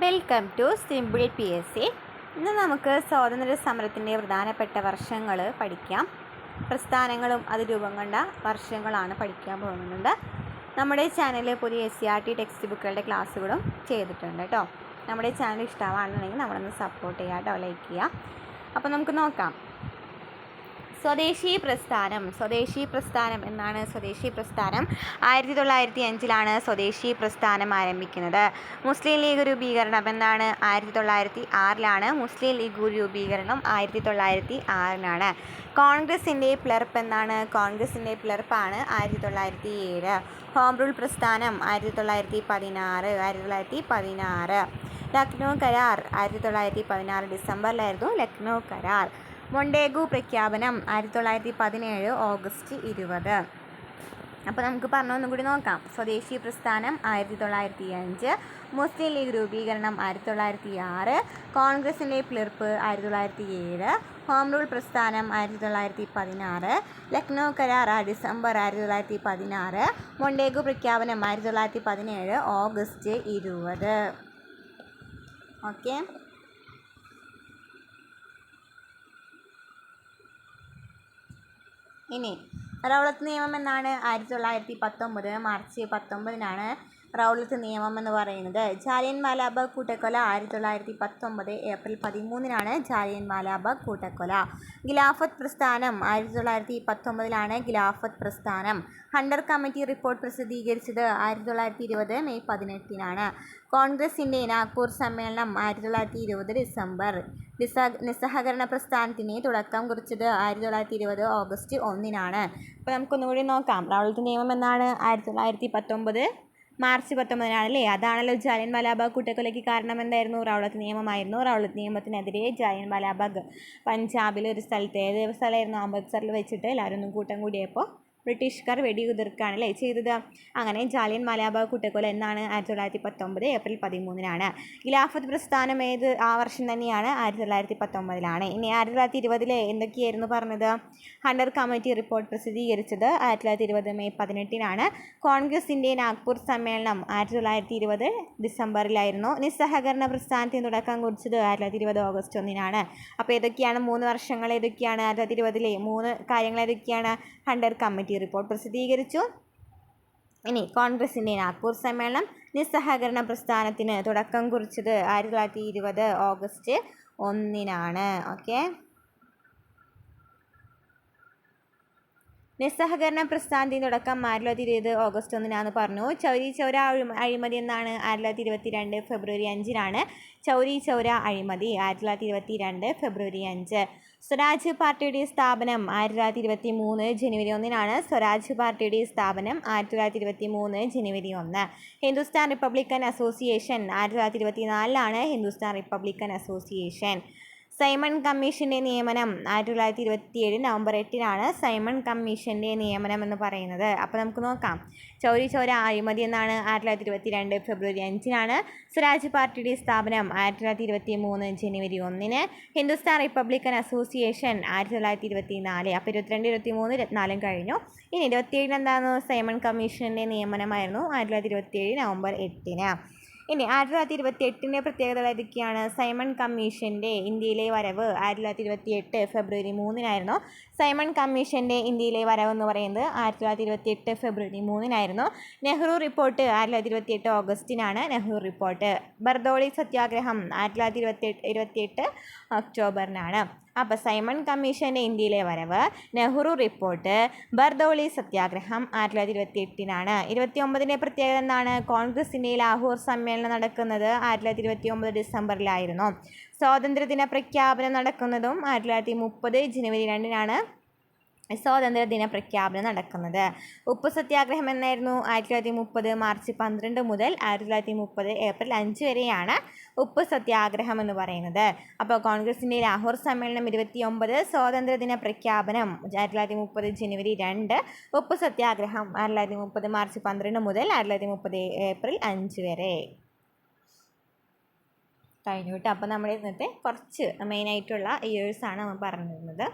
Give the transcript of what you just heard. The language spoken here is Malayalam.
Welcome to simple PSC. ഇന്ന് നമുക്ക് സ്വാതന്ത്ര്യ സമരത്തിൻ്റെ പ്രധാനപ്പെട്ട വർഷങ്ങൾ പഠിക്കാം. പ്രസ്ഥാനങ്ങളും അത് രൂപം കൊണ്ട വർഷങ്ങളാണ് പഠിക്കാൻ പോകുന്നുണ്ട്. നമ്മുടെ ചാനലിൽ പുതിയ SCERT ടെക്സ്റ്റ് ബുക്കുകളുടെ ക്ലാസ്സുകളും ചെയ്തിട്ടുണ്ട് കേട്ടോ. നമ്മുടെ ചാനൽ ഇഷ്ടമാണെന്നുണ്ടെങ്കിൽ നമ്മളൊന്ന് സപ്പോർട്ട് ചെയ്യുക കേട്ടോ, ലൈക്ക് ചെയ്യുക. അപ്പോൾ നമുക്ക് നോക്കാം. സ്വദേശി പ്രസ്ഥാനം എന്നാണ് സ്വദേശി പ്രസ്ഥാനം. 1905 സ്വദേശി പ്രസ്ഥാനം ആരംഭിക്കുന്നത്. മുസ്ലിം ലീഗ് രൂപീകരണം എന്നാണ് 1906 മുസ്ലിം ലീഗ് രൂപീകരണം 1906 കോൺഗ്രസിൻ്റെ പിളർപ്പ് എന്നാണ് കോൺഗ്രസിൻ്റെ പിളർപ്പാണ് 1907. ഹോം റൂൾ പ്രസ്ഥാനം 1916. ലക്നൗ കരാർ 1916 ഡിസംബറിലായിരുന്നു ലക്നൗ കരാർ. മൊണ്ടേഗു പ്രഖ്യാപനം 1917 ഓഗസ്റ്റ് 20. അപ്പോൾ നമുക്ക് പറഞ്ഞൊന്നും കൂടി നോക്കാം. സ്വദേശി പ്രസ്ഥാനം 1905, മുസ്ലിം ലീഗ് രൂപീകരണം 1906, കോൺഗ്രസിൻ്റെ പിളർപ്പ് 1907, ഹോം റൂൾ പ്രസ്ഥാനം 1916, ലക്നൗ കരാർ ഡിസംബർ 1916, മൊണ്ടേഗു പ്രഖ്യാപനം 1917 ഓഗസ്റ്റ് 20. ഓക്കെ. ഇനി റൗളത്ത് നിയമം എന്നാണ് 1919 മാർച്ച് 19 റൗളത്ത് നിയമം എന്ന് പറയുന്നത്. ജാലിയൻവാലാബാഗ് കൂട്ടക്കൊല 1919 ഏപ്രിൽ 13 ജാലിയൻവാലാബാഗ് കൂട്ടക്കൊല. ഖിലാഫത്ത് പ്രസ്ഥാനം 1919 ഖിലാഫത്ത് പ്രസ്ഥാനം. ഹണ്ടർ കമ്മിറ്റി റിപ്പോർട്ട് പ്രസിദ്ധീകരിച്ചത് 1920 മെയ് 18 കോൺഗ്രസിൻ്റെ നാഗ്പൂർ സമ്മേളനം 1920 ഡിസംബർ. നിസ്സഹകരണ പ്രസ്ഥാനത്തിന് തുടക്കം കുറിച്ചത് 1920 ഓഗസ്റ്റ് 1. അപ്പോൾ നമുക്കൊന്നുകൂടി നോക്കാം. റൗളത്ത് നിയമം എന്നാണ് 1919 മാർച്ച് 19 അല്ലേ. അതാണല്ലോ ജാലിയൻവാലാബാഗ് കൂട്ടക്കൊലയ്ക്ക് കാരണം. എന്തായിരുന്നു? റൗളത്ത് നിയമമായിരുന്നു. റൗളത്ത് നിയമത്തിനെതിരെ ജാലിയൻവാലാബാഗ് പഞ്ചാബിലെ ഒരു സ്ഥലത്ത്, ഏത് സ്ഥലമായിരുന്നു? അമൃത്സറിൽ വെച്ചിട്ട് എല്ലാവരും ഒന്നും കൂട്ടം കൂടിയപ്പോൾ ബ്രിട്ടീഷുകാർ വെടിയുതിർക്കുകയാണല്ലേ ചെയ്തത്. അങ്ങനെ ജാലിയൻവാലാബാഗ് കൂട്ടക്കൊല എന്നാണ് 1919 ഏപ്രിൽ 13. ഖിലാഫത്ത് പ്രസ്ഥാനം ആ വർഷം തന്നെയാണ്, 1919. ഇനി 1920 എന്തൊക്കെയായിരുന്നു പറഞ്ഞത്? ഹണ്ടർ കമ്മിറ്റി റിപ്പോർട്ട് പ്രസിദ്ധീകരിച്ചത് 1920 മെയ് 18. കോൺഗ്രസിൻ്റെ നാഗ്പൂർ സമ്മേളനം 1920 ഡിസംബറിലായിരുന്നു. നിസ്സഹകരണ പ്രസ്ഥാനത്തിന് തുടക്കം കുറിച്ചത് 1920 ഓഗസ്റ്റ് 1. അപ്പോൾ ഏതൊക്കെയാണ് 3 വർഷങ്ങൾ? ഏതൊക്കെയാണ് 1920 3 കാര്യങ്ങൾ? ഏതൊക്കെയാണ്? ഹണ്ടർ കമ്മിറ്റി റിപ്പോർട്ട് പ്രസിദ്ധീകരിച്ചു. ഇനി കോൺഗ്രസിൻ്റെ നാഗ്പൂർ സമ്മേളനം. നിസ്സഹകരണ പ്രസ്ഥാനത്തിന് തുടക്കം കുറിച്ചത് 1920 ഓഗസ്റ്റ് 1. ഓക്കെ. നിസ്സഹകരണ പ്രസ്ഥാനത്തിന് തുടക്കം 1920 ഓഗസ്റ്റ് 1 പറഞ്ഞു. ചൗരി ചൗര അഴിമതി എന്നാണ് 1922 ഫെബ്രുവരി 5. ചൗരി ചൗര അഴിമതി 1922 ഫെബ്രുവരി 5. സ്വരാജ് പാർട്ടിയുടെ സ്ഥാപനം 1923 ജനുവരി 1. സ്വരാജ് പാർട്ടിയുടെ സ്ഥാപനം 1923 ജനുവരി 1. Hindustan Republican association 1924 Hindustan Republican association. Simon കമ്മീഷൻ്റെ നിയമനം 1927 നവംബർ 8 സൈമൺ കമ്മീഷൻ്റെ നിയമനം എന്ന് പറയുന്നത്. അപ്പോൾ നമുക്ക് നോക്കാം. ചൗരി ചൗര അഴിമതി എന്നാണ് 1922 ഫെബ്രുവരി 5. സ്വരാജ് പാർട്ടിയുടെ സ്ഥാപനം 1923 ജനുവരി 1. Hindustan Republican association 1924. അപ്പോൾ 22, 23, 24 കഴിഞ്ഞു. ഇനി 27 എന്താണ്? സൈമൺ കമ്മീഷൻ്റെ നിയമനമായിരുന്നു 1927 നവംബർ 8. ഇനി 1928 പ്രത്യേകതകൾ ഏതൊക്കെയാണ്? സൈമൺ കമ്മീഷൻ്റെ ഇന്ത്യയിലെ വരവ് 1928 ഫെബ്രുവരി 3 സൈമൺ കമ്മീഷൻ്റെ ഇന്ത്യയിലെ വരവ് എന്ന് പറയുന്നത് 1928 ഫെബ്രുവരി 3 നെഹ്റു റിപ്പോർട്ട് 1928 ഓഗസ്റ്റിനാണ് നെഹ്റു റിപ്പോർട്ട്. ബർദോളി സത്യാഗ്രഹം 1928 ഒക്ടോബറിനാണ്. അപ്പോൾ സൈമൺ കമ്മീഷൻ്റെ ഇന്ത്യയിലെ വരവ്, നെഹ്റു റിപ്പോർട്ട്, ബർദോളി സത്യാഗ്രഹം 1928. 29 പ്രത്യേകത എന്താണ്? കോൺഗ്രസിൻ്റെ ലാഹോർ സമ്മേളനം നടക്കുന്നത് 1929 ഡിസംബറിലായിരുന്നു. സ്വാതന്ത്ര്യദിന പ്രഖ്യാപനം നടക്കുന്നതും 1930 ജനുവരി 2 സ്വാതന്ത്ര്യദിന പ്രഖ്യാപനം നടക്കുന്നത്. ഉപ്പ് സത്യാഗ്രഹം എന്നായിരുന്നു? 1930 മാർച്ച് 12 മുതൽ 1930 ഏപ്രിൽ 5 വരെയാണ് ഉപ്പ് സത്യാഗ്രഹം എന്ന് പറയുന്നത്. അപ്പോൾ കോൺഗ്രസിൻ്റെ ലാഹോർ സമ്മേളനം 29, സ്വാതന്ത്ര്യദിന പ്രഖ്യാപനം 1930 ജനുവരി 2, ഉപ്പ് സത്യാഗ്രഹം 1930 മാർച്ച് 12 മുതൽ 1930 ഏപ്രിൽ 5 വരെ കഴിഞ്ഞു കേട്ടോ. അപ്പോൾ നമ്മുടെ ഇന്നത്തെ കുറച്ച് മെയിനായിട്ടുള്ള ഇയേഴ്സാണ് നമ്മൾ പറഞ്ഞിരുന്നത്.